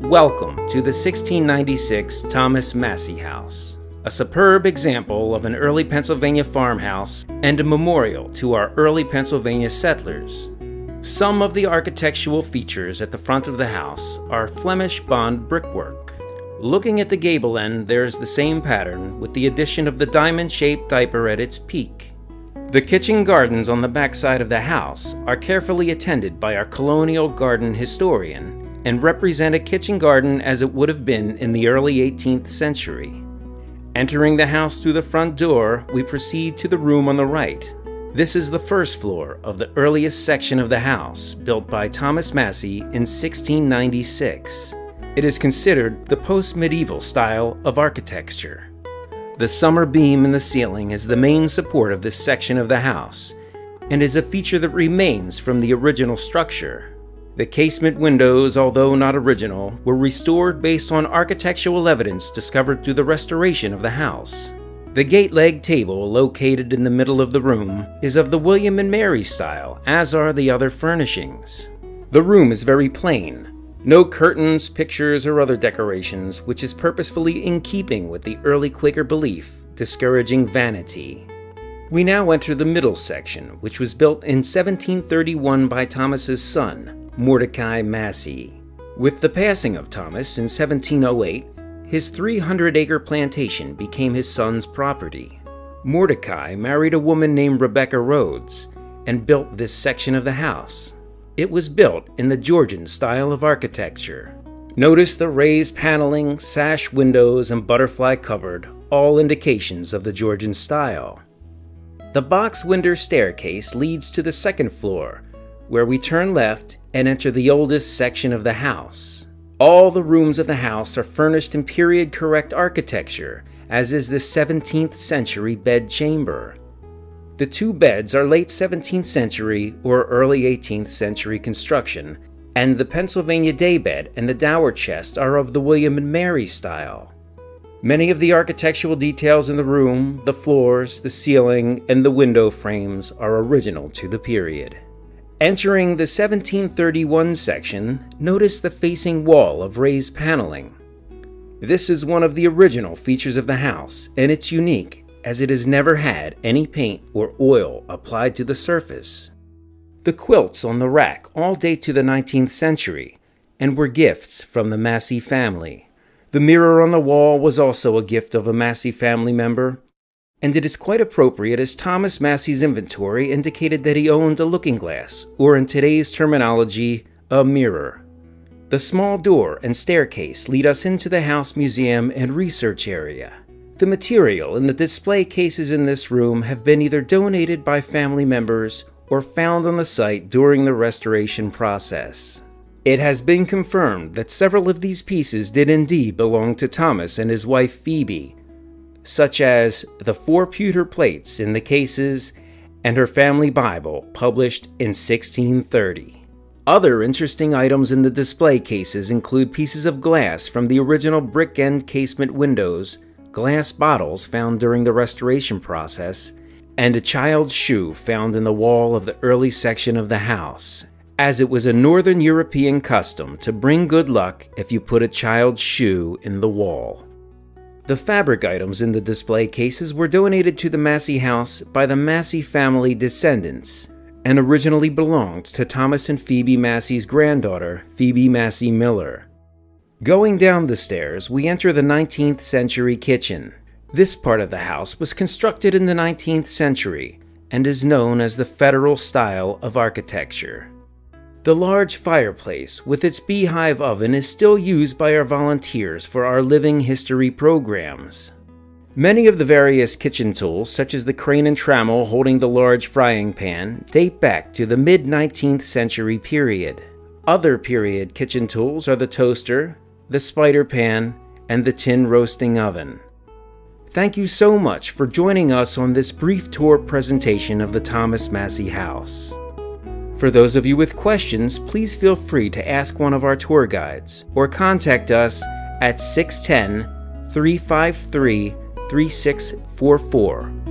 Welcome to the 1696 Thomas Massey House, a superb example of an early Pennsylvania farmhouse and a memorial to our early Pennsylvania settlers. Some of the architectural features at the front of the house are Flemish bond brickwork. Looking at the gable end, there's the same pattern with the addition of the diamond-shaped diaper at its peak. The kitchen gardens on the backside of the house are carefully attended by our colonial garden historian and represent a kitchen garden as it would have been in the early 18th century. Entering the house through the front door, we proceed to the room on the right. This is the first floor of the earliest section of the house, built by Thomas Massey in 1696. It is considered the post-medieval style of architecture. The summer beam in the ceiling is the main support of this section of the house, and is a feature that remains from the original structure. The casement windows, although not original, were restored based on architectural evidence discovered through the restoration of the house. The gate leg table, located in the middle of the room, is of the William and Mary style, as are the other furnishings. The room is very plain. No curtains, pictures, or other decorations, which is purposefully in keeping with the early Quaker belief, discouraging vanity. We now enter the middle section, which was built in 1731 by Thomas's son, Mordecai Massey. With the passing of Thomas in 1708, his 300-acre plantation became his son's property. Mordecai married a woman named Rebecca Rhodes and built this section of the house. It was built in the Georgian style of architecture. Notice the raised paneling, sash windows, and butterfly cupboard, all indications of the Georgian style. The box window staircase leads to the second floor, where we turn left and enter the oldest section of the house. All the rooms of the house are furnished in period-correct architecture, as is the 17th century bed chamber. The two beds are late 17th century or early 18th century construction, and the Pennsylvania daybed and the dower chest are of the William and Mary style. Many of the architectural details in the room, the floors, the ceiling, and the window frames are original to the period. Entering the 1731 section, notice the facing wall of raised paneling. This is one of the original features of the house, and it's unique as it has never had any paint or oil applied to the surface. The quilts on the rack all date to the 19th century and were gifts from the Massey family. The mirror on the wall was also a gift of a Massey family member, and it is quite appropriate as Thomas Massey's inventory indicated that he owned a looking glass, or in today's terminology, a mirror. The small door and staircase lead us into the house museum and research area. The material in the display cases in this room have been either donated by family members or found on the site during the restoration process. It has been confirmed that several of these pieces did indeed belong to Thomas and his wife Phoebe, such as the 4 pewter plates in the cases and her family Bible, published in 1630. Other interesting items in the display cases include pieces of glass from the original brick end casement windows, glass bottles found during the restoration process, and a child's shoe found in the wall of the early section of the house, as it was a Northern European custom to bring good luck if you put a child's shoe in the wall. The fabric items in the display cases were donated to the Massey House by the Massey family descendants and originally belonged to Thomas and Phoebe Massey's granddaughter, Phoebe Massey Miller. Going down the stairs, we enter the 19th century kitchen. This part of the house was constructed in the 19th century and is known as the Federal style of architecture. The large fireplace with its beehive oven is still used by our volunteers for our living history programs. Many of the various kitchen tools, such as the crane and trammel holding the large frying pan, date back to the mid-19th century period. Other period kitchen tools are the toaster, the spider pan, and the tin roasting oven. Thank you so much for joining us on this brief tour presentation of the Thomas Massey House. For those of you with questions, please feel free to ask one of our tour guides or contact us at 610-353-3644